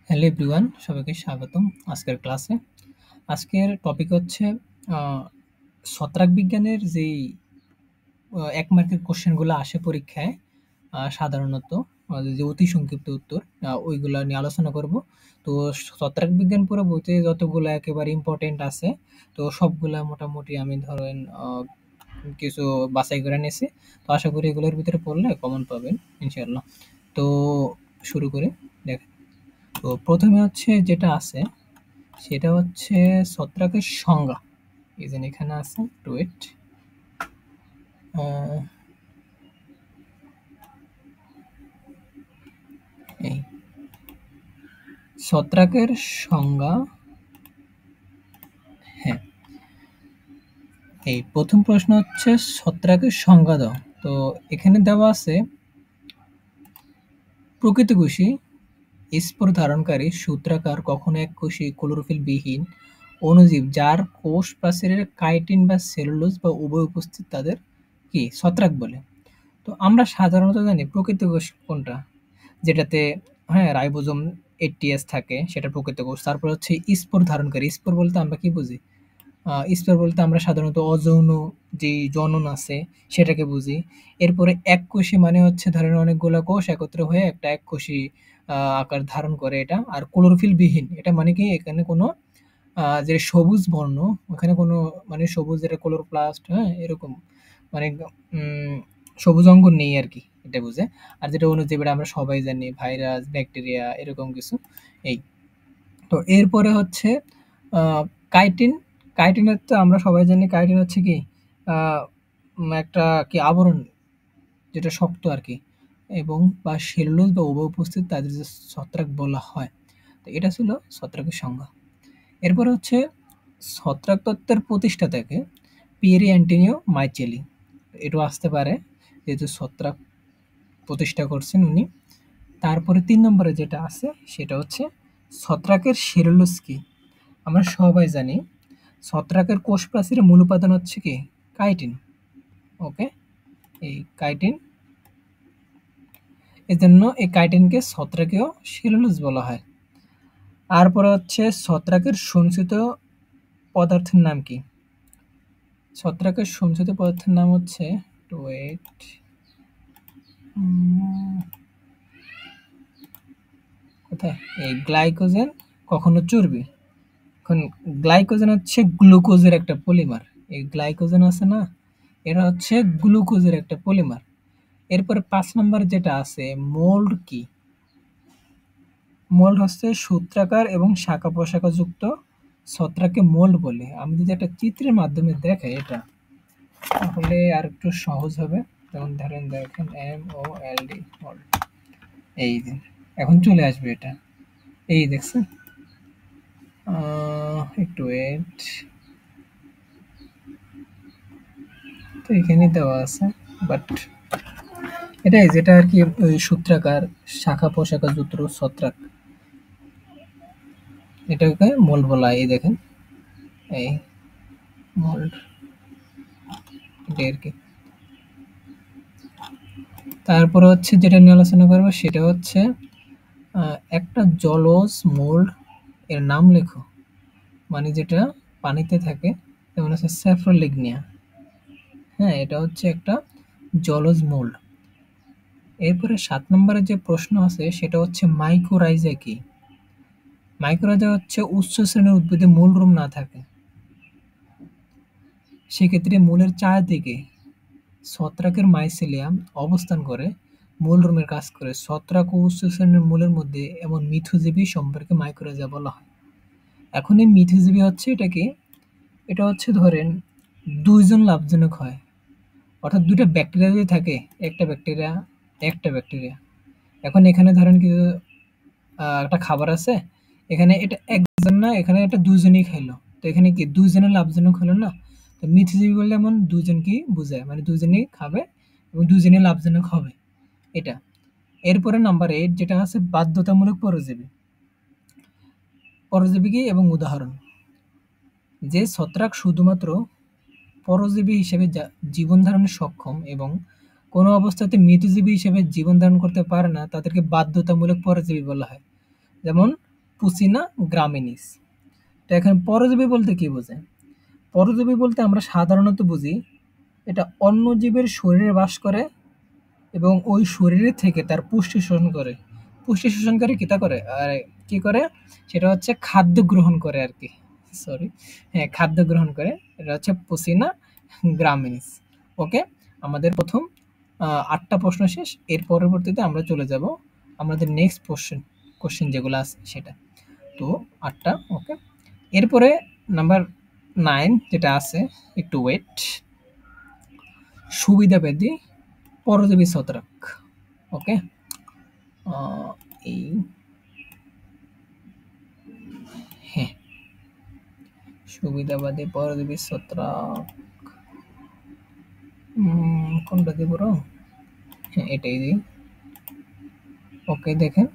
Hello everyone, সবাইকে স্বাগতম আজকের ক্লাসে। আজকের টপিক হচ্ছে ছত্রাক বিজ্ঞানের যেই ১ মার্কের কোশ্চেনগুলো আসে পরীক্ষায় সাধারণত যে অতি সংক্ষিপ্ত উত্তর ওইগুলা নিয়ে আলোচনা করব। তো ছত্রাক বিজ্ঞান পুরো বইতে যতগুলা একেবারে ইম্পোর্টেন্ট আছে, তো সবগুলা মোটামুটি আমি ধরেন কিছু বাছাই করে নিয়েছি। তো আশা করি এগুলোর ভিতরে পড়লে কমন পাবেন ইনশাআল্লাহ। তো শুরু করি। দেখেন, তো প্রথমে হচ্ছে যেটা আছে সেটা হচ্ছে ছত্রাকের সংজ্ঞা। এই যে এখানে আছে, একটু ওয়েট। এই ছত্রাকের সংজ্ঞা। হ্যাঁ, এই প্রথম প্রশ্ন হচ্ছে ছত্রাকের সংজ্ঞা দাও। তো এখানে দেওয়া আছে প্রকৃতকোষী স্পোর ধারণকারী সূত্রাকার কখনো এককোষী ক্লোরোফিল বিহীন অণুজীব যার কোষ প্রাচীরের কাইটিন বা সেলুলোজ বা উভয় উপস্থিত তাদের কি ছত্রাক বলে। তো আমরা সাধারণত জানি প্রকৃত কোষ কোনটা, যেটাতে রাইবোজোম 80S থাকে, সেটা প্রকৃত কোষ। তারপর হচ্ছে স্পোর ধারণকারী। স্পোর বলতে আমরা কি বুঝি? স্পোর বলতে আমরা সাধারণত অযৌন যেই জনন আছে সেটাকে বুঝি। এরপরে এককোষী মানে হচ্ছে ধরেন অনেকগুলা কোষ একত্র হয়ে একটা এককোষী আকার ধারণ করে এটা। আর ক্লোরোফিল বিহীন এটা মানে কি, এখানে কোনো যে সবুজ বর্ণ, ওখানে কোনো মানে সবুজ যেটা ক্লোরোপ্লাস্ট, এরকম মানে উম সবুজ অঙ্গ নেই আরকি, এটা বুঝে। আর যেটা অণুজীব এটা আমরা সবাই জানি, ভাইরাস, ব্যাকটেরিয়া এরকম কিছু। এই। তো এরপরে হচ্ছে আ কাইটিন। কাইটিনের তো আমরা সবাই জানি কাইটিন হচ্ছে কি আ একটা কি আবরণ, যেটা শক্ত আরকি, এবং বা সেলুলোজ বা উভয় উপস্থিত তাদের যে ছত্রাক বলা হয়। তো এটা ছিল ছত্রাকের সংজ্ঞা। এরপরে হচ্ছে ছত্রাক তত্ত্বের প্রতিষ্ঠাতাকে পিয়েরি অ্যান্টোনিও মাইচেলি। এটাও আসতে পারে, যেহেতু ছত্রাক প্রতিষ্ঠা করছেন উনি। তারপরে ৩ নম্বরে যেটা আছে সেটা হচ্ছে ছত্রাকের সেলুলোজ কি? আমরা সবাই জানি ছত্রাকের কোষ প্রাচীরের মূল উপাদান হচ্ছে কি? কাইটিন। ওকে? এই কাইটিন, এজন্য এই কাইটিনকে ছত্রাকীয় সেলুলোজ বলা হয়। তারপরে হচ্ছে ছত্রাকের সঞ্চিত পদার্থের নাম কি? ছত্রাকের সঞ্চিত পদার্থের নাম হচ্ছে, একটু ওয়েট, কোথায়? এই গ্লাইকোজেন, কখনো চর্বি। এখন গ্লাইকোজেন হচ্ছে গ্লুকোজের একটা পলিমার। এই গ্লাইকোজেন আছে না? এটা হচ্ছে গ্লুকোজের একটা পলিমার। এরপরে ৫ নাম্বার যেটা আছে, মোল্ড কি? মোল্ড হচ্ছে সূত্রাকার এবং শাখা-প্রশাখাযুক্ত ছত্রাককে মোল্ড বলে। আমি যদি একটা চিত্রের মাধ্যমে দেখাই এটা, তাহলে আরেকটু সহজ হবে। যেমন ধরেন, দেখেন MOLD, মোল্ড। এই যে এখন চলে আসবে এটা। এই দেখছেন? একটু ওয়েট। তো এখানে দেওয়া আছে, বাট এটাই যেটা আরকি ওই সূত্রাকার শাখা-প্রশাখাযুক্ত ছত্রাক, এটাকে মোল্ড বলা হয়। এই দেখেন, এই মোল্ড, এটাই আরকি। তারপরে হচ্ছে যেটা নিয়ে আলোচনা করবো সেটা হচ্ছে একটা জলজ মোল্ড এর নাম লেখো। মানে যেটা পানিতে থাকে, যেমন হচ্ছে স্যাফ্রোলিগনিয়া। হ্যাঁ, এটা হচ্ছে একটা জলজ মোল্ড। এরপরে ৭ নম্বরে যে প্রশ্ন আছে সেটা হচ্ছে মাইকোরাইজা কি? মাইকোরাইজা হচ্ছে উচ্চ শ্রেণীর উদ্ভিদে মূলরূপ না থাকে। সেক্ষেত্রে মূলের চারদিকে ছত্রাকের মাইসেলিয়াম অবস্থান করে মূলরূপের কাজ করে। ছত্রাক ও উচ্চ শ্রেণীর মূলের মধ্যে এমন মিথজীবী সম্পর্কে মাইকোরাইজা বলা হয়। এখন এই মিথজীবী হচ্ছে এটা কি? এটা হচ্ছে ধরেন ২ জন লাভজনক হয়। অর্থাৎ ২ টা ব্যাকটেরিয়া যদি থাকে, একটা ব্যাকটেরিয়া। এখন এখানে ধরেন কিছু একটা খাবার আছে। এখানে এটা একজন না, এখানে এটা ২ জনই খাইলো। তো এখানে কি ২ জনের লাভজনক হলো না? তো মিথজীবী বললে এমন ২ জনকেই বুঝায়। মানে ২ জনই খাবে এবং ২ জনই লাভজনক হবে। এটা। এরপরে নাম্বার ৮ যেটা আছে বাধ্যতামূলক পরজীবী। পরজীবী কি এবং উদাহরণ? যে ছত্রাক শুধুমাত্র পরজীবী হিসেবে জীবন ধারণে সক্ষম এবং কোনো অবস্থাতে মৃতজীবী হিসেবে জীবন ধারণ করতে পারে না, তাদেরকে বাধ্যতামূলক পরজীবী বলা হয়। যেমন পুসিনা গ্রামিনিস। তো এখানে পরজীবী বলতে কি বোঝায়? পরজীবী বলতে আমরা সাধারণত বুঝি এটা অন্য জীবের শরীরে বাস করে এবং ওই শরীরে থেকে তার পুষ্টি শোষণ করে। পুষ্টি শোষণ করে কিতা করে? কি করে? সেটা হচ্ছে খাদ্য গ্রহণ করে আরকি। সরি। হ্যাঁ, খাদ্য গ্রহণ করে। এটা হচ্ছে পুসিনা গ্রামিনিস। ওকে? আমাদের ১ম ৮ টা প্রশ্ন শেষ। এর পরবর্তীতে আমরা চলে যাব আমাদের নেক্সট কোয়েশ্চেন যেগুলো আছে সেটা। তো ৮ টা ওকে। এরপরে নাম্বার ৯ যেটা আছে, একটু ওয়েট। সুবিধাবাদী পরজীবী ছত্রাক। ওকে? আ এই হ্যাঁ, সুবিধাবাদী পরজীবী ছত্রাক। কোনটা দিব র? হ্যাঁ, এটাই দিই। ওকে, দেখেন।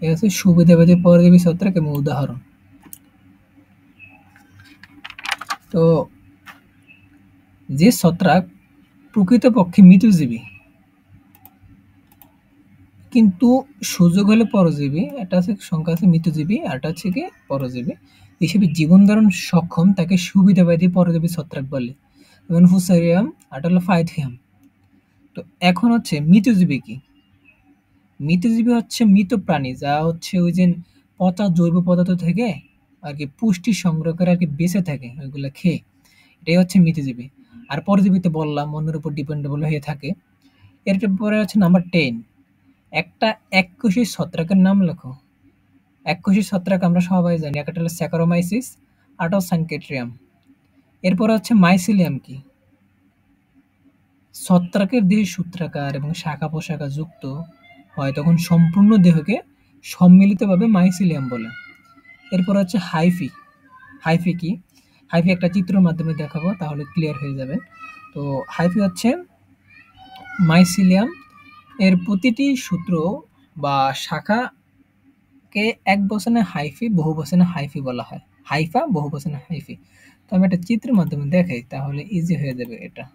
এ হচ্ছে সুবিধাবাদী পরজীবী ছত্রাক এবং উদাহরণ। তো যে ছত্রাক প্রকৃতপক্ষে মৃতজীবী কিন্তু সুযোগ হলে পরজীবী, একটা আছে সংখ্যা আছে মৃতজীবী, আরেকটা হচ্ছে কি পরজীবী হিসেবে জীবন ধারণ সক্ষম তাকে সুবিধাবাদী পরজীবী ছত্রাক বলে। যেমন ফুসারিয়াম, আরটা হলো ফাইথিয়াম। তো এখন হচ্ছে মৃতজীবী কি? মৃতজীবী হচ্ছে মৃত প্রাণী যা হচ্ছে ওই যে পচা জৈব পদার্থ থেকে আর কি পুষ্টি সংগ্রহ করে আর কি বেঁচে থাকে ওইগুলা খেয়ে। এটাই হচ্ছে মৃতজীবী। আর পরজীবী তো বললাম অন্যের উপর ডিপেন্ডেবল হয়ে থাকে। এরপরে হচ্ছে নাম্বার 10, একটা এককোষী ছত্রাকের নাম লেখো। এককোষী ছত্রাক আমরা সবাই জানি, একটা হলো স্যাকারোমাইসিস, আরেকটা হচ্ছে সানকেট্রিয়াম। এরপরে হচ্ছে মাইসিলিয়াম কি? ছত্রাকের দেহে সূত্রাকার এবং শাখা-প্রশাখা যুক্ত হয় তখন সম্পূর্ণ দেহকে সম্মিলিতভাবে মাইসিলিয়াম বলে। এরপর হচ্ছে হাইফি। হাইফি কি? হাইফি একটা চিত্রের মাধ্যমে দেখাবো তাহলে ক্লিয়ার হয়ে যাবে। তো হাইফি হচ্ছে মাইসিলিয়াম এর প্রতিটি সূত্র বা শাখাকে এক বচনে হাইফি, বহু বচনে হাইফি বলা হয়। হাইফা, বহু বচনে হাইফি। তো আমি একটা চিত্রের মাধ্যমে দেখাই তাহলে ইজি হয়ে যাবে এটা।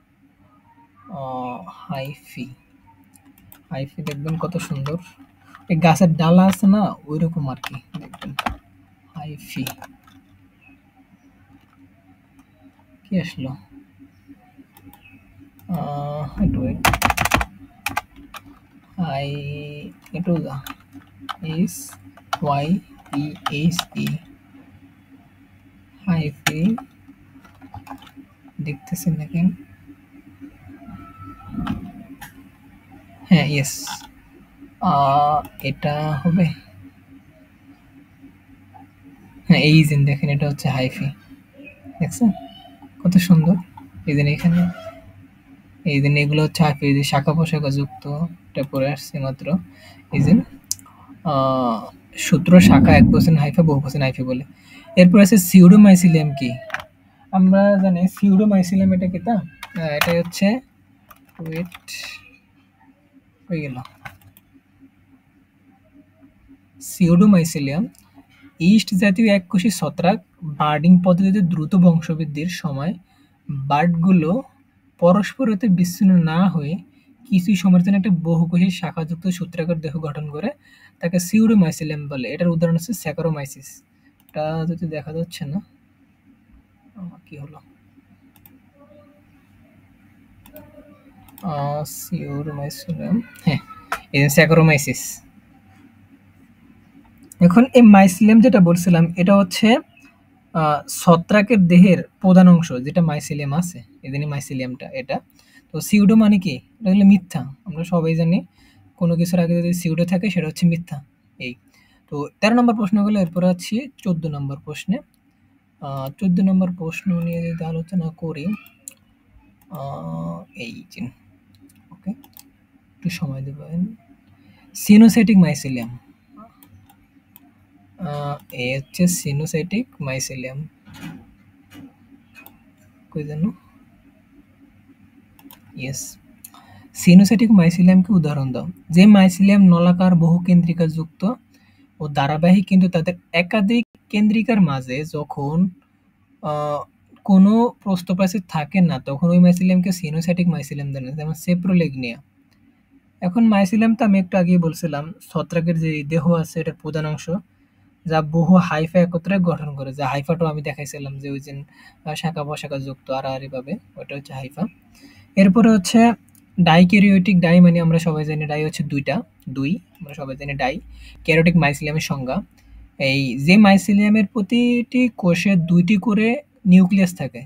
হাইফি। হাইফি দেখবেন কত সুন্দর। এই গাছের ডালা আছে না? ঐরকম আরকি দেখবেন। হাইফি। কি আসলো? একটু ওয়েট। হাই একটু S Y E H E. হাইফি দেখতেছেন দেখেন। হ্যাঁ, ইয়েস। এটা হবে। হ্যাঁ, এই যে দেখেন এটা হচ্ছে হাইফি। দেখছেন? কত সুন্দর। এই যে এখানে এই যে এগুলো হচ্ছে হাইফি, এই যে শাখা-প্রশাখা যুক্ত। এটা পড়ে আসছে মাত্র। এই যে আ সূত্র শাখা একবচন হাইফা, বহুবচন হাইফি বলে। এরপর আছে সিউডোমাইসিলিয়াম কি? আমরা জানি সিউডোমাইসিলিয়াম এটা কিতা? এটা হচ্ছে ওয়েট কই গেল? সিউডোমাইসিলিয়াম ইস্ট জাতীয় এককোষী ছত্রাক বার্ডিং পদ্ধতিতে দ্রুত বংশবৃদ্ধির সময় বার্ডগুলো পরস্পর হতে বিচ্ছিন্ন না হয়ে কিছু সময়ের জন্য একটা বহুকোষী শাখাযুক্ত সূত্রাকার দেহ গঠন করে তাকে সিউডোমাইসিলিয়াম বলে। এটার উদাহরণ হচ্ছে স্যাকারোমাইসিস। এটা যদি দেখা যাচ্ছে না, কি হলো? সিউডোমাইসিলিয়াম, হ্যাঁ, এই যে স্যাকারোমাইসিস। এখন এই মাইসিলিয়াম যেটা বলছিলাম এটা হচ্ছে ছত্রাকের দেহের প্রধান অংশ যেটা মাইসিলিয়াম আছে, এজন্যই মাইসিলিয়ামটা এটা। তো সিউডো মানে কি? এটা হলো মিথ্যা। আমরা সবাই জানি কোনো কিছুর আগে যদি সিউডো থাকে সেটা হচ্ছে মিথ্যা। এই। তো ১৩ নম্বর প্রশ্নগুলো এরপরে আছি ১৪ নম্বর প্রশ্নে। ১৪ নম্বর প্রশ্ন নিয়ে যদি আলোচনা করি, আ এই যে ওকে, একটু সময় দিবেন। সিনোসেটিক মাইসিলিয়াম। এই হচ্ছে সিনোসেটিক মাইসিলিয়াম। কই যেন? ইয়েস। সিনোসেটিক মাইসিলিয়ামকে উদাহরণ দাও। যে মাইসিলিয়াম নলাকার বহুকেন্দ্রিকা যুক্ত ও ধারাবাহিক কিন্তু তাদের একাধিক কেন্দ্রিকার মাঝে যখন কোনো প্রস্থপ্রাচীর থাকে না তখন ওই মাইসিলিয়ামকে সিনোসেটিক মাইসিলিয়াম বলে, যেমন সেপ্রোলেগনিয়া। এখন মাইসিলিয়াম তো আমি একটু আগেই বলছিলাম ছত্রাকের যে দেহ আছে এটার প্রধান অংশ। যা বহু হাইফা একত্রে গঠন করে। যে হাইফাটাও আমি দেখাইছিলাম যে ওই যে শাখা-প্রশাখা যুক্ত আড়াআড়ি ভাবে, ওটা হচ্ছে হাইফা। এরপরে হচ্ছে ডাইক্যারিওটিক। ডাই মানে আমরা সবাই জানি ডাই হচ্ছে ২ টা, ২ আমরা সবাই জানি ডাই। ক্যারোটিক মাইসিলিয়ামের সংজ্ঞা। এই যে মাইসিলিয়ামের প্রতিটি কোষে ২ টি করে নিউক্লিয়াস থাকে।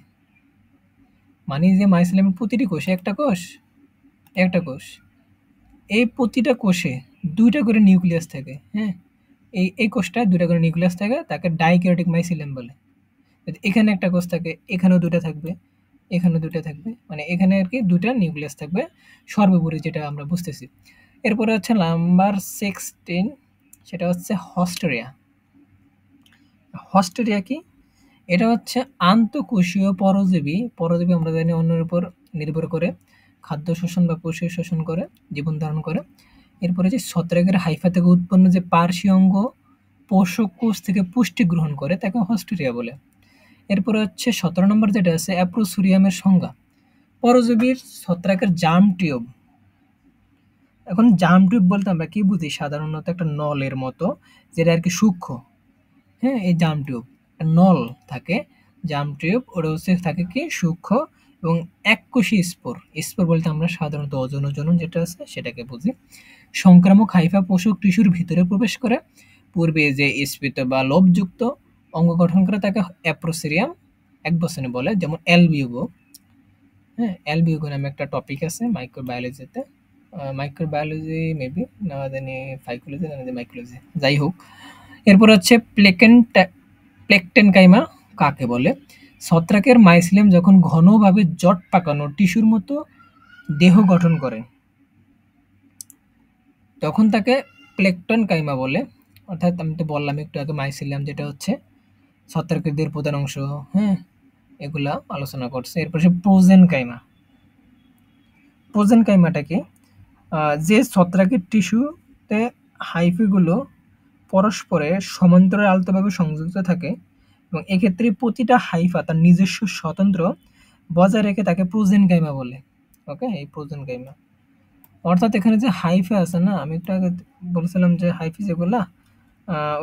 মানে যে মাইসিলিয়ামের প্রতিটি কোষে একটা কোষ, একটা কোষ। এই প্রতিটা কোষে ২ টা করে নিউক্লিয়াস থাকে, হ্যাঁ? এই কোষটায় ২ টা করে নিউক্লিয়াস থাকে, তাকে ডাইক্যারোটিক মাইসিলিয়াম বলে। যদি এখানে একটা কোষ থাকে, এখানেও ২ টা থাকবে, এখানেও ২ টা থাকবে। মানে এখানে আরকি ২ টা নিউক্লিয়াস থাকবে সর্বোপরি, যেটা আমরা বুঝতেছি। এরপরে হচ্ছে নাম্বার 16, সেটা হচ্ছে হস্টেরিয়া। হস্টেরিয়া কি? এটা হচ্ছে আন্তঃকোষীয় পরজীবী। পরজীবী আমরা জানি অন্যের উপর নির্ভর করে খাদ্য শোষণ বা পোষক শোষণ করে জীবন ধারণ করে। এরপরে যে ছত্রাকের হাইফা থেকে উৎপন্ন যে পার্শ্বীয় অঙ্গ পোষক কোষ থেকে পুষ্টি গ্রহণ করে তাকে হস্টেরিয়া বলে। এরপরে হচ্ছে ১৭ নম্বর যেটা আছে অ্যাপ্রোসোরিয়ামের সংজ্ঞা। পরজীবীর ছত্রাকের জার্ম টিউব। এখন জার্ম টিউব বলতে আমরা কি বুঝি? সাধারণত একটা নলের মতো, যেটা আরকি সূক্ষ্ম। হ্যাঁ, এই জার্ম টিউব নল থাকে। জার্ম টিউব ওটা হচ্ছে থাকে কি সূক্ষ্ম এবং এককোষী স্পোর। স্পোর বলতে আমরা সাধারণত অযৌন জনন যেটা আছে সেটাকে বুঝি। সংক্রামক হাইফা পোষক টিস্যুর ভিতরে প্রবেশ করে পূর্বে যে স্ফীত বা লোভযুক্ত অঙ্গ গঠন করে তাকে অ্যাপ্রোসেরিয়াম একবচনে বলে, যেমন অ্যালবিউগো। হ্যাঁ, অ্যালবিউগো নামে একটা টপিক আছে মাইক্রোবায়োলজিতে। মাইক্রোবায়োলজি মেবি, না জানি ফাইকোলজি, না জানি মাইক্রোলজি, যাই হোক। এরপর হচ্ছে প্লেকটেনকাইমা কাকে বলে? ছত্রাকের মাইসিলিয়াম যখন ঘনভাবে জট পাকানো টিস্যুর মতো দেহ গঠন করে, তখন তাকে প্লেকটনকাইমা বলে। অর্থাৎ আমি তো বললাম একটু আগে মাইসিলিয়াম যেটা হচ্ছে ছত্রাকের দেহের প্রধান অংশ, হ্যাঁ? এগুলা আলোচনা করছে। এরপর হচ্ছে প্রোজেনকাইমা। প্রোজেনকাইমাটা কি? যে ছত্রাকের টিস্যুতে হাইফিগুলো পরস্পরের সমান্তরালে আলতোভাবে সংযুক্ত থাকে এবং এক্ষেত্রে প্রতিটা হাইফা তার নিজস্ব স্বতন্ত্র বজায় রেখে তাকে প্রোজেনকাইমা বলে। ওকে? এই প্রোজেনকাইমা। অর্থাৎ এখানে যে হাইফা আছে না, আমি একটু আগে বলেছিলাম যে হাইফি যেগুলা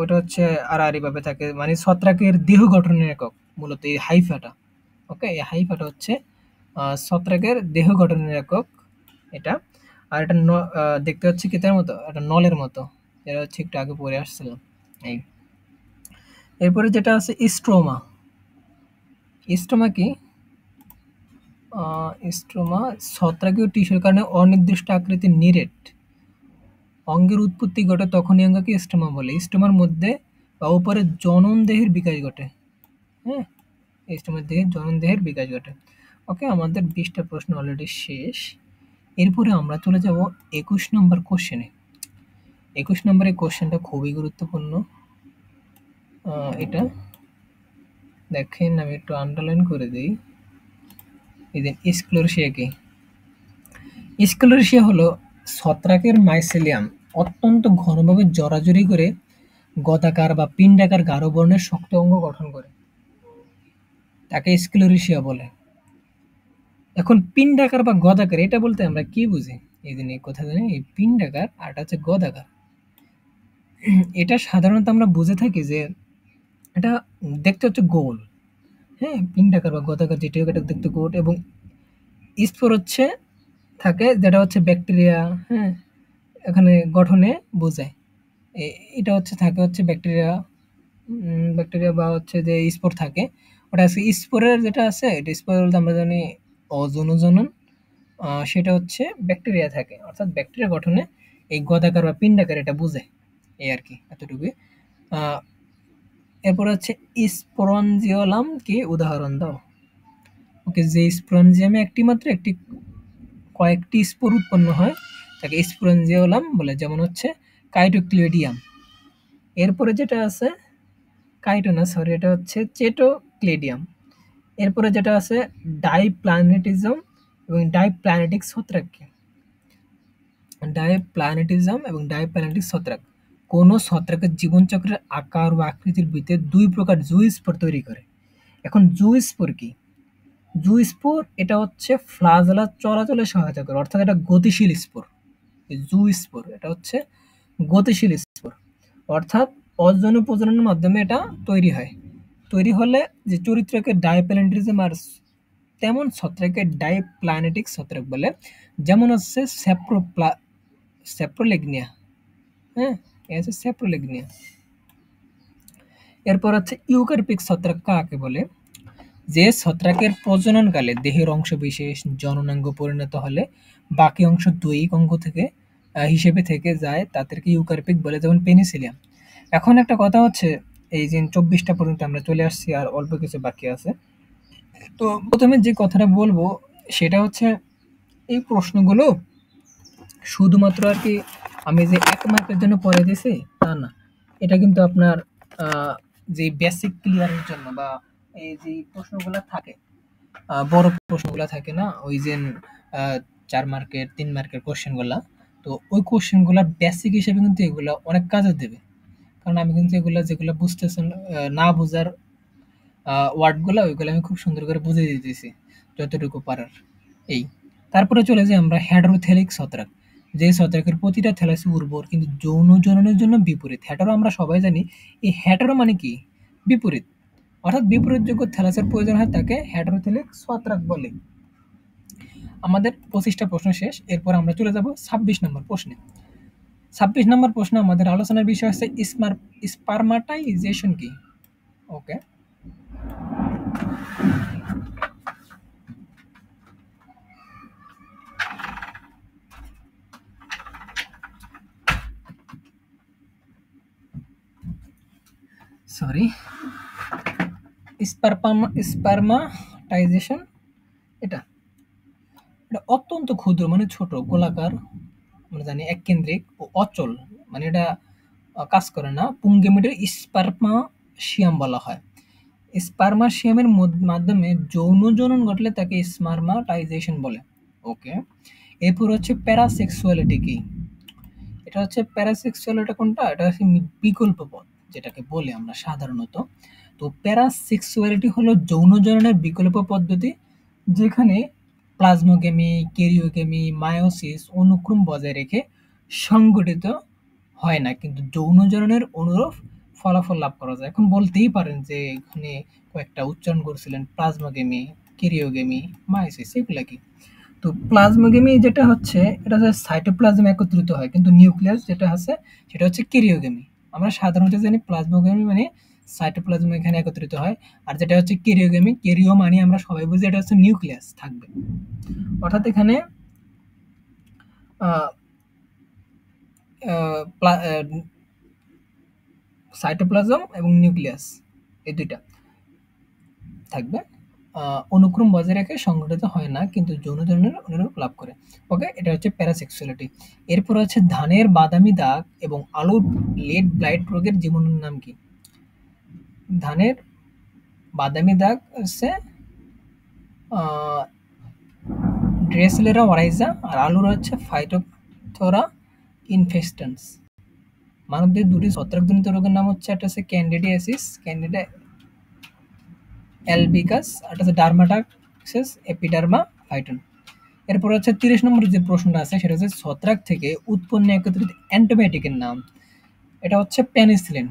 ওটা হচ্ছে আড়াআড়িভাবে থাকে। মানে ছত্রাকের দেহ গঠনের একক মূলত এই হাইফাটা। ওকে? এই হাইফাটা হচ্ছে ছত্রাকের দেহ গঠনের একক এটা। আর এটা দেখতে হচ্ছে কিতার মতো? একটা নলের মতো। যেটা হচ্ছে একটু আগে পড়ে আসছিলাম। এই। এরপরে যেটা আছে স্ট্রোমা। স্ট্রোমা কি? স্ট্রোমা ছত্রাকীয় টিস্যুর কারণে অনির্দিষ্ট আকৃতির নিরেট অঙ্গের উৎপত্তি ঘটে, তখনই অঙ্গকে স্ট্রোমা বলে। স্ট্রোমার মধ্যে বা উপরে জনন দেহের বিকাশ ঘটে। হ্যাঁ? স্ট্রোমার দেহে জনন দেহের বিকাশ ঘটে। ওকে, আমাদের ২০ টা প্রশ্ন অলরেডি শেষ। এরপরে আমরা চলে যাব ২১ নম্বর কোশ্চেনে। ২১ নম্বরের কোশ্চেনটা খুবই গুরুত্বপূর্ণ। এটা দেখেন, আমি একটু আন্ডারলাইন করে দিই। এই যে স্ক্লেরোসিয়া কি? স্ক্লেরোসিয়া হলো ছত্রাকের মাইসেলিয়াম অত্যন্ত ঘনভাবে জড়াজড়ি করে গদাকার বা পিণ্ডাকার গাঢ় বর্ণের শক্ত অঙ্গ গঠন করে। তাকে স্ক্লেরোসিয়া বলে। এখন পিণ্ডাকার বা গদাকার এটা বলতে আমরা কি বুঝি? এই যে কথা জানি, এই পিণ্ডাকার আর এটা হচ্ছে গদাকার। এটা সাধারণত আমরা বুঝে থাকি যে এটা দেখতে হচ্ছে গোল। হ্যাঁ, পিণ্ডাকার বা গদাকার যেটাই হোক, এটা দেখতে গোল এবং স্পোর হচ্ছে থাকে যেটা হচ্ছে ব্যাকটেরিয়া, হ্যাঁ? এখানে গঠনে বোঝায়। এ এটা হচ্ছে থাকে হচ্ছে ব্যাকটেরিয়া, ব্যাকটেরিয়া বা হচ্ছে যে স্পোর থাকে। ওটা আছে স্পোরের যেটা আছে, এটা স্পোর বলতে আমরা জানি অযৌন জনন। সেটা হচ্ছে ব্যাকটেরিয়া থাকে। অর্থাৎ ব্যাকটেরিয়া গঠনে এই গদাকার বা পিণ্ডাকার এটা বোঝায়। এই আরকি এতটুকুই। আ এরপরে হচ্ছে স্পোরঞ্জিওলাম কি উদাহরণ দাও? ওকে, যে স্পোরঞ্জিয়ামে একটি কয়েকটি স্পোর উৎপন্ন হয় তাকে স্পোরঞ্জিওলাম বলে। যেমন হচ্ছে কাইটোক্লিডিয়াম। এরপরে যেটা আছে কাইটো না, সরি, এটা হচ্ছে চেটোক্লেডিয়াম। এরপরে যেটা আছে ডাইপ্লানেটিজম এবং ডাইপ্লানেটিক ছত্রাক কি? ডাইপ্লানেটিজম এবং ডাইপ্লানেটিক ছত্রাক কোনো ছত্রাকের জীবনচক্রের আকার ও আকৃতির ভিত্তিতে ২ প্রকার জুস্পোর তৈরি করে। এখন জুস্পোর কি? জুস্পোর এটা হচ্ছে ফ্লাজেলা চলাচলে সহায়তা করে, অর্থাৎ এটা গতিশীল স্পোর। জুস্পোর এটা হচ্ছে গতিশীল স্পোর, অর্থাৎ অযৌন প্রজননের মাধ্যমে এটা তৈরি হয়। তৈরি হলে যে চরিত্রকে ডাইপ্ল্যানেটিজম আর তেমন ছত্রাককে ডাইপ্ল্যানেটিক ছত্রাক বলে। যেমন হচ্ছে স্যাপ্রোলেগনিয়া। হ্যাঁ? এ হচ্ছে স্যাপ্রোলেগনিয়া। এরপর হচ্ছে ইউক্যারিওটিক ছত্রাক কাকে বলে? যে ছত্রাকের প্রজননকালে দেহের অংশবিশেষ জননাঙ্গে পরিণত হলে বাকি অংশ দৈহিক অঙ্গ থেকে হিসেবে থেকে যায় তাদেরকে ইউক্যারিওটিক বলে, যেমন পেনিসিলিয়াম। এখন একটা কথা হচ্ছে, এই যে ২৪টা পর্যন্ত আমরা চলে আসছি আর অল্প কিছু বাকি আছে। তো ১ম এ যে কথাটা বলব সেটা হচ্ছে, এই প্রশ্নগুলো শুধুমাত্র আরকি আমি যে ১ মার্কের জন্য পড়াই দিছি তা না। এটা কিন্তু আপনার আ যে বেসিক ক্লিয়ার এর জন্য, বা এই যে প্রশ্নগুলা থাকে, বড় প্রশ্নগুলা থাকে না? ওই যে আ ৪ মার্কের, ৩ মার্কের কোয়েশ্চেন গুলা। তো ওই কোয়েশ্চেন গুলার বেসিক হিসেবে কিন্তু এগুলা অনেক কাজে দেবে। কারণ আমি কিন্তু এগুলা যেগুলা বুঝতেছেন না বুঝার ওয়ার্ড গুলা, ওইগুলা আমি খুব সুন্দর করে বুঝিয়ে দিতেছি যতটুকু পারার। এই। তারপরে চলে যাই আমরা হেটেরোথেলিক ছত্রাক। যে ছত্রাকের প্রতিটা থ্যালাসই উর্বর কিন্তু যৌন জননের জন্য বিপরীত। হেটেরো আমরা সবাই জানি। এই হেটেরো মানে কি? বিপরীত। অর্থাৎ বিপরীতযোগ্য থ্যালাসের প্রয়োজন হয় তাকে হেটেরোথেলিক ছত্রাক বলে। আমাদের ২৫ টা প্রশ্ন শেষ। এরপর আমরা চলে যাব ২৬ নম্বর প্রশ্নে। ২৬ নম্বর প্রশ্নে আমাদের আলোচনার বিষয় হচ্ছে স্পারমাটাইজেশন কি? ওকে। সরি। স্পারমাটাইজেশন এটা। এটা অত্যন্ত ক্ষুদ্র মানে ছোট, গোলাকার, আমরা জানি এককেন্দ্রিক ও অচল। মানে এটা কাজ করে না। পুংগেমিটের স্পার্মাশিয়াম বলা হয়। স্পার্মাশিয়ামের মাধ্যমে যৌন জনন ঘটলে তাকে স্পারমাটাইজেশন বলে। ওকে। এরপর হচ্ছে প্যারাসেক্সুয়ালিটি কি? এটা হচ্ছে প্যারাসেক্সুয়াল কোনটা? এটা হচ্ছে বিকল্প পথ যেটাকে বলি আমরা সাধারণত। তো প্যারাসেক্সুয়ালিটি হলো যৌন জননের বিকল্প পদ্ধতি যেখানে প্লাজমোগেমি, ক্যারিওগেমি, মায়োসিস অনুক্রম বজায় রেখে সংগঠিত হয় না, কিন্তু যৌন জননের অনুরূপ ফলাফল লাভ করা যায়। এখন বলতেই পারেন যে এখানে কয়েকটা উচ্চারণ করছিলেন, প্লাজমোগেমি, ক্যারিওগেমি, মায়োসিস, এগুলা কি? তো প্লাজমোগেমি যেটা হচ্ছে, এটা হচ্ছে সাইটোপ্লাজম একত্রিত হয়, কিন্তু নিউক্লিয়াস যেটা আছে সেটা হচ্ছে ক্যারিওগেমি। আমরা সাধারণত জানি প্লাজমোগেমি মানে সাইটোপ্লাজম এখানে একত্রিত হয়। আর যেটা হচ্ছে ক্যারিওগেমি, ক্যারিও মানে আমরা সবাই বুঝি এটা হচ্ছে নিউক্লিয়াস থাকবে। অর্থাৎ এখানে আহ, আহ, প্লা- আহ, সাইটোপ্লাজম এবং নিউক্লিয়াস এই দুইটা থাকবে। অনুক্রম বজায় রেখে সংগঠিত হয় না, কিন্তু যৌন জননের অনুরূপ লাভ করে। ওকে, এটা হচ্ছে প্যারাসেক্সুয়ালিটি। এরপর হচ্ছে ধানের বাদামি দাগ এবং আলুর লেড ব্লাইট রোগের জীবাণুর নাম কি? ধানের বাদামি দাগ হচ্ছে ড্রেসলেরা ওরাইজা, আর আলুর হচ্ছে ফাইটোথোরা ইনফেস্টেন্স। মানবদের দুটি ছত্রাকজনিত রোগের নাম হচ্ছে, একটা হচ্ছে ক্যান্ডিডিয়াসিস, ক্যান্ডিডা অ্যালবিকাস, আর একটা হচ্ছে ডার্মাটাক্সিস এপিডার্মা ফাইটন। এরপর হচ্ছে ৩০ নম্বর যে প্রশ্নটা আছে সেটা হচ্ছে ছত্রাক থেকে উৎপন্ন একত্রিত অ্যান্টিবায়োটিকের নাম। এটা হচ্ছে পেনিসিলিন।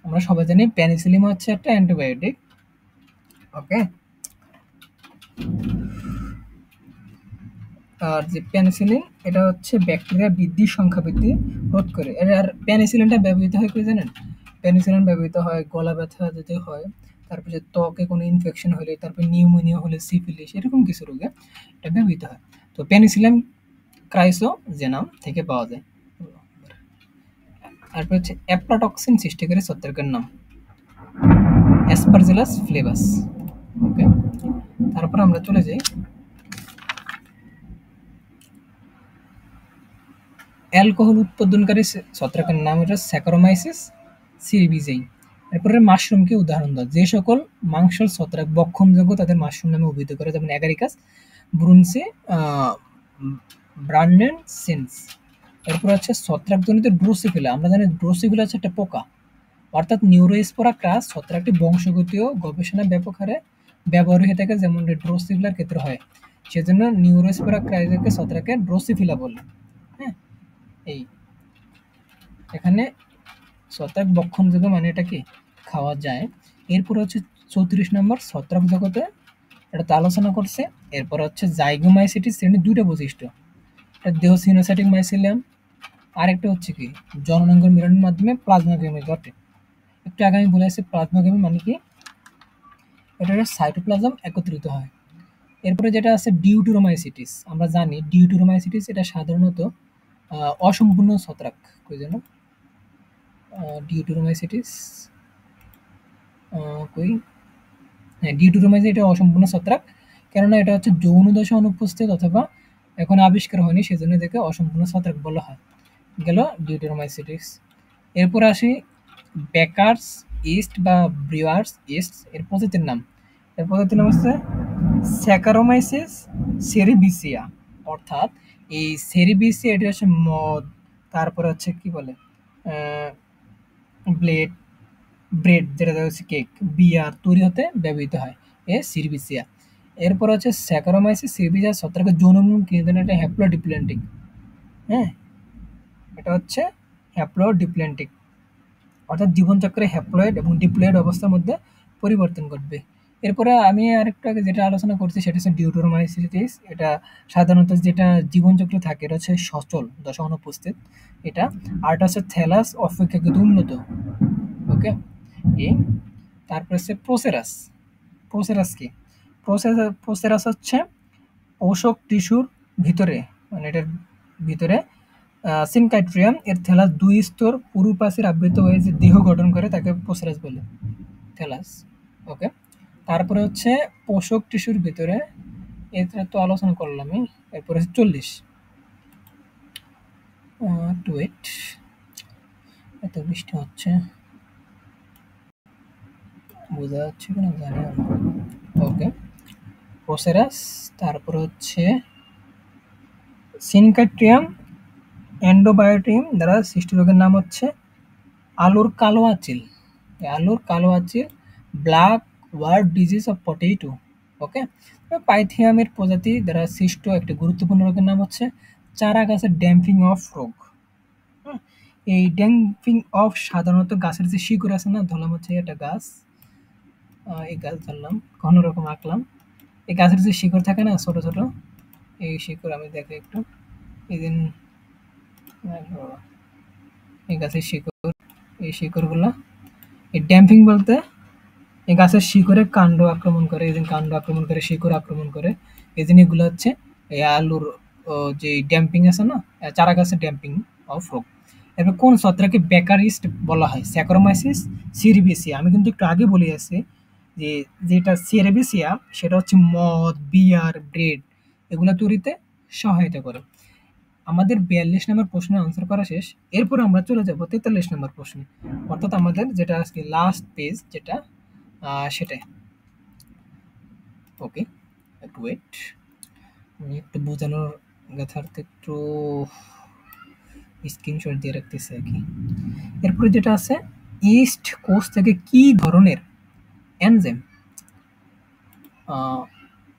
আমরা সবাই জানি পেনিসিলিন হচ্ছে একটা অ্যান্টিবায়োটিক। ওকে। আর যে পেনিসিলিন এটা হচ্ছে ব্যাকটেরিয়া বৃদ্ধির সংখ্যা বৃদ্ধি রোধ করে। আর পেনিসিলিনটা ব্যবহৃত হয় কি জানেন? পেনিসিলিন ব্যবহৃত হয় গলা ব্যথা যদি হয়, তারপরে ত্বকে কোনো ইনফেকশন হলে, তারপর নিউমোনিয়া হলে, সিফিলিস এরকম কিছু রোগে এটা ব্যবহৃত হয়। তো পেনিসিলিন ক্রাইসোজেনাম থেকে পাওয়া যায়। তারপর হচ্ছে অ্যাপ্লাটক্সিন সৃষ্টিকারী ছত্রাকের নাম অ্যাসপারজিলাস ফ্লেভাস। ওকে। তারপর আমরা চলে যাই অ্যালকোহল উৎপাদনকারী ছত্রাকের নাম হচ্ছে স্যাকারোমাইসিস সিরিবিজেই। এরপরে মাশরুমকে উদাহরণ দাও। যে সকল মাংসল ছত্রাক বক্ষণযোগ্য তাদের মাশরুম নামে অভিহিত করে, যেমন অ্যাগারিকাস, ব্রুনসি, ব্রান্ডেনসিন্স। এরপর হচ্ছে ছত্রাকজনিত ড্রোসোফিলা। আমরা জানি ড্রোসোফিলা হচ্ছে একটা পোকা। অর্থাৎ নিউরোস্পোরা ক্রাস ছত্রাকটি বংশগতি ও গবেষণায় ব্যাপক হারে ব্যবহার হয়ে থাকে, যেমন ড্রোসোফিলার ক্ষেত্রে হয়। সেজন্য নিউরোস্পোরা ক্রাইজকে ছত্রাকে ড্রোসোফিলা বলে। হ্যাঁ, এই এখানে ছত্রাক ভক্ষণযোগ্য মানে এটা কি খাওয়া যায়। এরপরে হচ্ছে 34 নম্বর ছত্রাক জগতে, এটা তো আলোচনা করছে। এরপর হচ্ছে জাইগোমাইসিটিস শ্রেণীর 2টা বৈশিষ্ট্য, একটা দেহ সিনোসাইটিক মাইসিলিয়াম, আরেকটা হচ্ছে কি জননাঙ্গ মিলনের মাধ্যমে প্লাজমাগামী ঘটে। একটু আগে আমি বলে আসছি প্লাজমাগামী মানে কি, এটা সাইটোপ্লাজম একত্রিত হয়। এরপরে যেটা আছে ডিউটেরোমাইসিটিস, আমরা জানি ডিউটেরোমাইসিটিস এটা সাধারণত অসম্পূর্ণ ছত্রাক, কই যেন ডিউটেরোমাইসিটিস কই, হ্যাঁ ডিউটেরোমাইসিস এটা অসম্পূর্ণ ছত্রাক, কেননা এটা হচ্ছে যৌন দশা অনুপস্থিত অথবা এখন আবিষ্কার হয়নি, সেজন্য এদেরকে অসম্পূর্ণ ছত্রাক বলা হয়। গেল ডিউটেরোমাইসিটিস। এরপর আসি বেকারস ইস্ট বা ব্রিওয়ার্স ইস্ট, এর প্রজাতির নাম। এর প্রজাতির নাম হচ্ছে স্যাকারোমাইসিস সেরিবিসিয়া, অর্থাৎ এই সেরিবিসিয়া এটা হচ্ছে মদ, তারপরে হচ্ছে কি বলে ব্লেড, ব্রেড যেটা হচ্ছে কেক, বিয়ার তৈরি হতে ব্যবহৃত হয় এ সিরবিসিয়া। এরপর হচ্ছে স্যাকারোমাইসিস সিরবিসিয়া ছত্রাকের যৌনমূল কিন্তু এটা হ্যাপ্লোডিপ্ল্যান্টিক। হ্যাঁ, এটা হচ্ছে হ্যাপ্লোডিপ্ল্যান্টিক, অর্থাৎ জীবনচক্রে হ্যাপ্লয়েড এবং ডিপ্লয়েড অবস্থার মধ্যে পরিবর্তন ঘটবে। এরপরে আমি আরেকটু আগে যেটা আলোচনা করছি সেটা হচ্ছে ডিউটেরোমাইসিটিস, এটা সাধারণত যেটা জীবনচক্রে থাকে এটা হচ্ছে সচল দশা অনুপস্থিত এটা। আর এটা হচ্ছে থ্যালাস অপেক্ষাকৃত উন্নত। ওকে, এই তারপর হচ্ছে প্রোসেরাস। প্রোসেরাস কি? প্রোসেরাস হচ্ছে পোষক টিস্যুর ভিতরে, মানে এটার ভিতরে সিনকাইট্রিয়াম এর থ্যালাস 2 স্তর পুরু প্রাচীর আবৃত হয়ে যে দেহ গঠন করে তাকে প্রোসেরাস বলে, থ্যালাস। ওকে, তারপরে হচ্ছে পোষক টিস্যুর ভিতরে, এটা তো আলোচনা করলামই। এরপরে হচ্ছে 40, একটু ওয়েট, এত বৃষ্টি হচ্ছে বোঝা যাচ্ছে কিনা জানি না। ওকে, প্রোসেরাস, তারপরে হচ্ছে সিনকাইট্রিয়াম এন্ডোবায়োটিম দ্বারা সৃষ্ট রোগের নাম হচ্ছে আলুর কালো আঁচিল। এই আলুর কালো আঁচিল, black wart disease of potato. Okay, পাইথিয়ামের প্রজাতি দ্বারা সৃষ্ট একটি গুরুত্বপূর্ণ রোগের নাম হচ্ছে চারা গাছের ড্যাম্পিং অফ রোগ। হুম, এই ড্যাম্পিং অফ সাধারণত গাছের যে শিকড় আছে না, ধরলাম হচ্ছে এটা গাছ, এই গাছ ধরলাম কোনো রকম আঁকলাম, এই গাছের যে শিকড় থাকে না ছোট ছোট, এই শিকড় আমি দেখে একটু, এই দিন এই গাছের শিকড়, এই শিকড়গুলো, এই ড্যাম্পিং বলতে এই গাছের শিকড়ে কাণ্ড আক্রমণ করে, এই যে কাণ্ড আক্রমণ করে, শিকড় আক্রমণ করে, এই জন্য এগুলো হচ্ছে এই আলুর যে ড্যাম্পিং আছে না, চারা গাছের ড্যাম্পিং অফ রোগ। এরপর কোন ছত্রাককে বেকারিস্ট বলা হয়? স্যাকারোমাইসিস সিরিবিসিয়া। আমি কিন্তু একটু আগে বলে আসছি যে যেটা সিরিবিসিয়া সেটা হচ্ছে মদ, বিয়ার, ব্রেড এগুলো তৈরিতে সহায়তা করে। আমাদের 42 নম্বর প্রশ্নের আনসার করা শেষ। এরপরে আমরা চলে যাব 43 নম্বর প্রশ্নে, অর্থাৎ আমাদের যেটা আজকে লাস্ট পেজ যেটা সেটাই। ওকে, একটু ওয়েট, আমি একটু বোঝানোর যথার্থে একটু স্ক্রিনশট দিয়ে রাখতেছি আর কি। এরপরে যেটা আছে ইস্ট কোষ থেকে কি ধরনের এনজাইম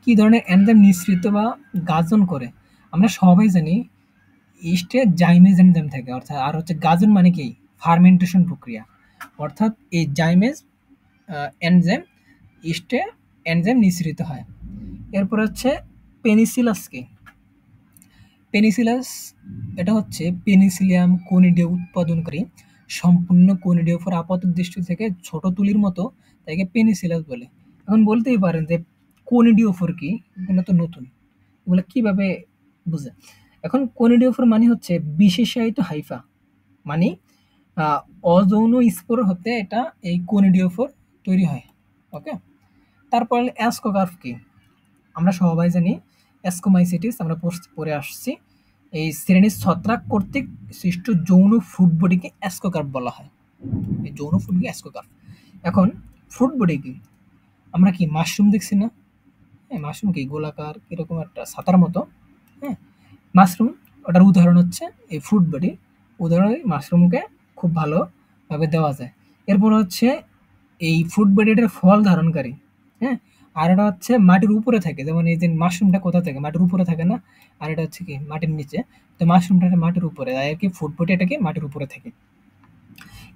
কি ধরনের এনজাইম নিঃসৃত বা গাজন করে? আমরা সবাই জানি ইস্টে জাইমেজ এনজাইম থাকে, অর্থাৎ আর হচ্ছে গাজন মানে কি ফার্মেন্টেশন প্রক্রিয়া, অর্থাৎ এই জাইমেজ এনজাইম ইস্টে এনজাইম নিঃসৃত হয়। এরপর হচ্ছে পেনিসিলাস কি? পেনিসিলাস এটা হচ্ছে পেনিসিলিয়াম কোনিডিয়া উৎপাদনকারী সম্পূর্ণ কোনিডিওফোর, আপাত দৃষ্টি থেকে ছোট তুলির মতো, তাকে পেনিসিলাস বলে। এখন বলতেই পারেন যে কোনিডিওফোর কি, এগুলো তো নতুন, এগুলো কিভাবে বুঝে? এখন কোনিডিওফোর মানে হচ্ছে বিশেষায়িত হাইফা, মানে আহ, অযৌন স্পোর হতে এটা এই কোনিডিওফোর তৈরি হয়। ওকে, তারপর অ্যাসকোকার্প কি? আমরা সবাই জানি অ্যাস্কোমাইসিটিস, আমরা পড়ে আসছি। এই শ্রেণীর ছত্রাক কর্তৃক সৃষ্ট যৌন ফ্রুট বডিকে অ্যাসকোকার্প বলা হয়। এই যৌন ফ্রুটকে অ্যাসকোকার্প। এখন ফ্রুট বডি কি? আমরা কি মাশরুম দেখছি না? হ্যাঁ, মাশরুম কি গোলাকার এরকম একটা ছাতার মতো। হ্যাঁ, মাশরুম, ওটার উদাহরণ হচ্ছে এই ফ্রুট বডি, উদাহরণ মাশরুমকে খুব ভালোভাবে দেওয়া যায়। এরপর হচ্ছে এই ফ্রুট বডিটার ফল ধারণকারী। হ্যাঁ, আর এটা হচ্ছে মাটির উপরে থাকে, যেমন এই যে মাশরুমটা কোথা থাকে, মাটির উপরে থাকে না, আর এটা হচ্ছে কি মাটির নিচে। তো মাশরুমটা মাটির উপরে, আর কি ফ্রুট বডি এটা কি মাটির উপরে থাকে।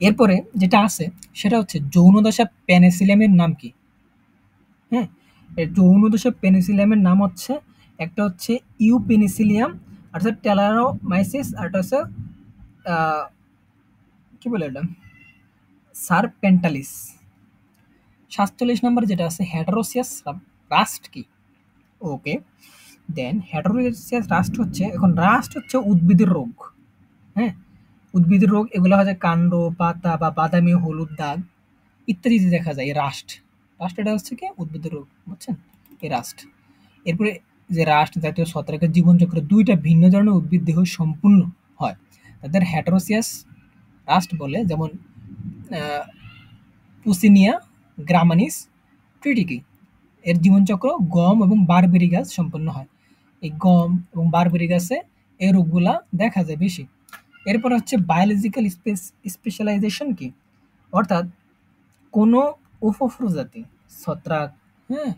এরপরে যেটা আছে সেটা হচ্ছে যৌনদশা পেনিসিলিয়ামের নাম কি? হ্যাঁ? এই যৌনদশা পেনিসিলিয়ামের নাম হচ্ছে, একটা হচ্ছে ইউপেনিসিলিয়াম, আর হচ্ছে টেলারোমাইসিস, আর একটা হচ্ছে আ কি বলে এটা? সারপেন্টালিস। ৪৭ নম্বর যেটা আছে হেটেরোসিয়াস রাস্ট কি? ওকে। দেন হেটেরোসিয়াস রাস্ট হচ্ছে, এখন রাস্ট হচ্ছে উদ্ভিদের রোগ। হ্যাঁ? উদ্ভিদের রোগ এগুলো হয় যে কাণ্ড, পাতা বা বাদামি হলুদ দাগ ইত্যাদিতে দেখা যায় এই রাস্ট। রাস্ট এটা হচ্ছে কি উদ্ভিদের রোগ, বুঝছেন? এই রাস্ট। এরপরে যে রাস্ট জাতীয় ছত্রাকের জীবনচক্রে ২ টা ভিন্ন ধরনের উদ্ভিদ দেহ সম্পূর্ণ হয়। তাদের হেটেরোসিয়াস রাস্ট বলে, যেমন আ পুসিনিয়া গ্রামানিস ট্রিটিকি। এর জীবনচক্র গম এবং বারবেরি গাছ সম্পন্ন হয়। এই গম এবং বারবেরি গাছে এই রোগগুলা দেখা যায় বেশি। এরপর হচ্ছে বায়োলজিক্যাল স্পেশালাইজেশন কি? অর্থাৎ কোনো উপপ্রজাতি ছত্রাক, হ্যাঁ?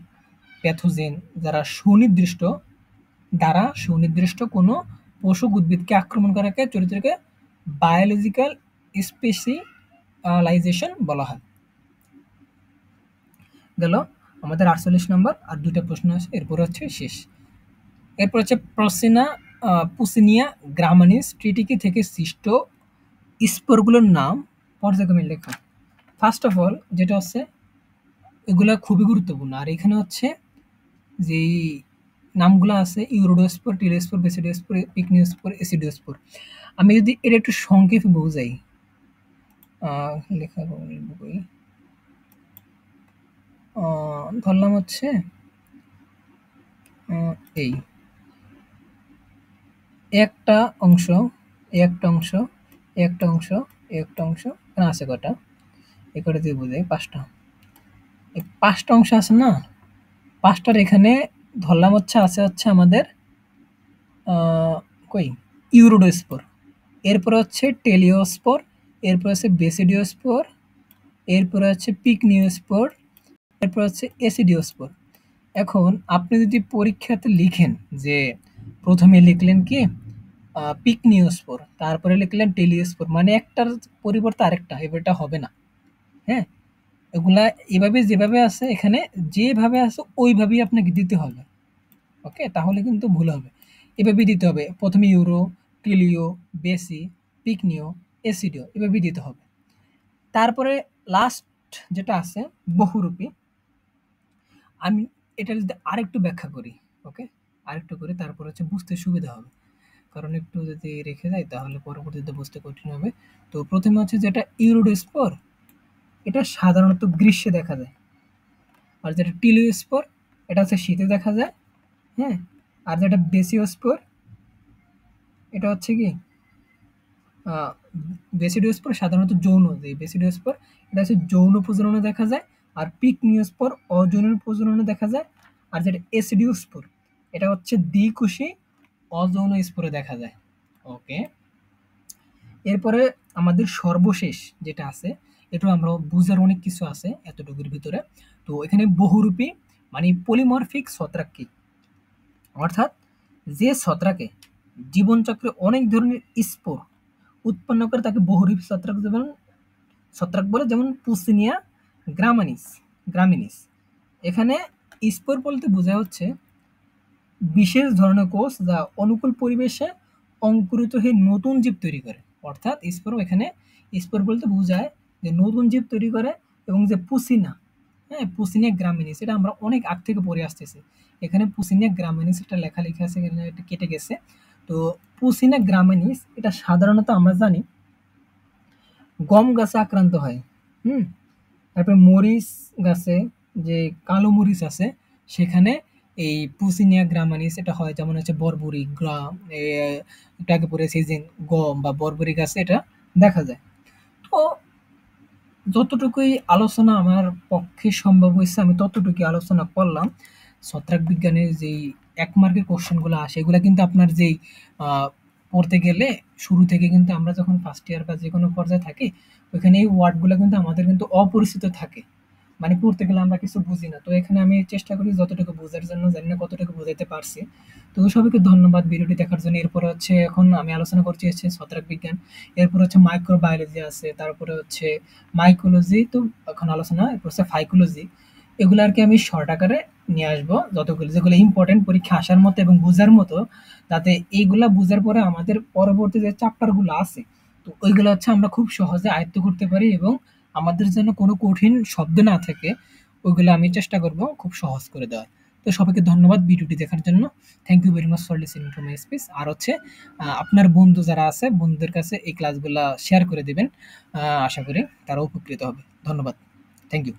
প্যাথোজেন যারা সুনির্দিষ্ট কোনো পোষক উদ্ভিদকে আক্রমণ করাকে চরিত্রকে বায়োলজিক্যাল স্পেশালাইজেশন বলা হয়। গেল আমাদের ৪৮ নম্বর, আর ২ টা প্রশ্ন আছে, এরপর হচ্ছে শেষ। এরপর হচ্ছে পুসিনিয়া গ্রামানিস ট্রিটিকি থেকে সৃষ্ট স্পোরগুলোর নাম পর্যায়ক্রমে লেখা। ফার্স্ট অফ অল যেটা হচ্ছে এগুলা খুবই গুরুত্বপূর্ণ। আর এখানে হচ্ছে যেই নামগুলা আছে ইউরোডোস্পোর, টিলোস্পোর, বেসিডিওস্পোর, পিকনিওস্পোর, এসিডিওস্পোর। আমি যদি এটা একটু সংক্ষেপে বোঝাই, লেখা বই ধরলাম হচ্ছে এই একটা অংশ, একটা অংশ, একটা অংশ, একটা অংশ, এখানে আছে কটা? এ কটা দিয়ে বোঝাই ৫ টা। এই ৫ টা অংশ আছে না? ৫ টার এখানে ধরলাম হচ্ছে আছে হচ্ছে আমাদের আ কই? ইউরোডোস্পোর। এরপরে হচ্ছে টেলিওস্পোর, এরপরে আছে বেসিডিওস্পোর, এরপরে হচ্ছে পিকনিওস্পোর, এরপর হচ্ছে এসিডিওস্পোর। এখন আপনি যদি পরীক্ষাতে লিখেন যে ১ম এ লিখলেন কি পিকনিওস্পোর, তারপরে লিখলেন টেলিওস্পোর, মানে একটার পরিবর্তে আরেকটা, এবারটা হবে না। হ্যাঁ? এগুলা এভাবে যেভাবে আছে এখানে যেভাবে আছে ওইভাবেই আপনাকে দিতে হবে। ওকে? তাহলে কিন্তু ভুল হবে। এভাবেই দিতে হবে। ১ম এ ইউরো, টিলিও, বেসি, পিকনিও, এসিডিও এভাবেই দিতে হবে। তারপরে লাস্ট যেটা আছে বহুরূপী। আমি এটা যদি আরেকটু ব্যাখ্যা করি, ওকে? আরেকটু করি, তারপর হচ্ছে বুঝতে সুবিধা হবে। কারণ একটু যদি রেখে যাই তাহলে পরবর্তীতে বুঝতে কঠিন হবে। তো ১ম এ হচ্ছে যেটা ইউরোডোস্পোর, এটা সাধারণত গ্রীষ্মে দেখা যায়। আর যেটা টিলিওস্পোর এটা হচ্ছে শীতে দেখা যায়। হ্যাঁ? আর যেটা বেসিওস্পোর এটা হচ্ছে কি আ বেসিডিওস্পোর সাধারণত যৌন, যে বেসিডিওস্পোর এটা হচ্ছে যৌন প্রজননে দেখা যায়। আর পিকনিওস্পোর অযৌন প্রজননে দেখা যায়। আর যেটা এসিডিওস্পোর এটা হচ্ছে দ্বিকোষী অযৌন স্পোরে দেখা যায়। ওকে। এরপরে আমাদের সর্বশেষ যেটা আছে, এটাও আমরা বুঝার অনেক কিছু আছে এতটুকুর ভিতরে। তো এখানে বহুরূপী মানে পলিমরফিক ছত্রাক কি? অর্থাৎ যে ছত্রাকে জীবনচক্রে অনেক ধরনের স্পোর উৎপন্ন করে তাকে বহুরূপী ছত্রাক বলে, যেমন পুসিনিয়া গ্রামিনিস। এখানে স্পোর বলতে বোঝা হচ্ছে বিশেষ ধরনের কোষ যা অনুকূল পরিবেশে অঙ্কুরিত হয়ে নতুন জীব তৈরি করে। অর্থাৎ স্পোর বলতে বোঝায় যে নতুন জীব তৈরি করে। এবং যে পুসিনা, হ্যাঁ? পুসিনিয়া গ্রামিনিস এটা আমরা অনেক আগ থেকে পড়ে আসতেছি। এখানে পুসিনিয়া গ্রামিনিস একটা লেখা আছে, এখানে এটা কেটে গেছে। তো পুসিনিয়া গ্রামিনিস এটা সাধারণত আমরা জানি গম গাছে আক্রান্ত হয়। হুম? তারপরে মরিচ গাছে, যে কালো মরিচ আছে সেখানে এই পুসিনিয়া গ্রামানিস এটা হয়, যেমন হচ্ছে বরবরি গ্রাম একটু আগে পরে সিজন গম বা বরবরি গাছে এটা দেখা যায়। তো যতটুকুই আলোচনা আমার পক্ষে সম্ভব হয়েছে আমি ততটুকুই আলোচনা করলাম। ছত্রাক বিজ্ঞানের যেই ১ মার্কের কোশ্চেনগুলো আসে এগুলা কিন্তু আপনার যেই আ পড়তে গেলে শুরু থেকে কিন্তু আমরা যখন ফার্স্ট ইয়ার বা যেকোনো পর্যায়ে থাকি ওইখানে এই ওয়ার্ডগুলা কিন্তু আমাদের কিন্তু অপরিচিত থাকে। মানে পড়তে গেলে আমরা কিছু বুঝি না। তো এখানে আমি চেষ্টা করি যতটুকু বোঝার জন্য, জানি না কতটুকু বোঝাতে পারছি। তো সবাইকে ধন্যবাদ ভিডিওটি দেখার জন্য। এরপরে হচ্ছে এখন আমি আলোচনা করছি হচ্ছে ছত্রাক বিজ্ঞান, এরপর হচ্ছে মাইক্রোবায়োলজি আছে, তারপরে হচ্ছে মাইকোলজি, তো এখন আলোচনা এরপর হচ্ছে ফাইকোলজি। এগুলো আর কি আমি শর্ট আকারে নিয়ে আসবো, যতগুলো যেগুলো ইম্পর্টেন্ট পরীক্ষা আসার মতো এবং বোঝার মতো, যাতে এইগুলা বোঝার পরে আমাদের পরবর্তী যে চ্যাপ্টার গুলো আছে, তো ওইগুলো হচ্ছে আমরা খুব সহজে আয়ত্ত করতে পারি এবং আমাদের যেন কোনো কঠিন শব্দ না থাকে, ওইগুলো আমি চেষ্টা করব খুব সহজ করে দেওয়ার। তো সবাইকে ধন্যবাদ ভিডিওটি দেখার জন্য। Thank you very much for listening to my speech. আর হচ্ছে আপনার বন্ধু যারা আছে, বন্ধুদের কাছে এই ক্লাসগুলা শেয়ার করে দিবেন। আশা করি তারা উপকৃত হবে। ধন্যবাদ। Thank you.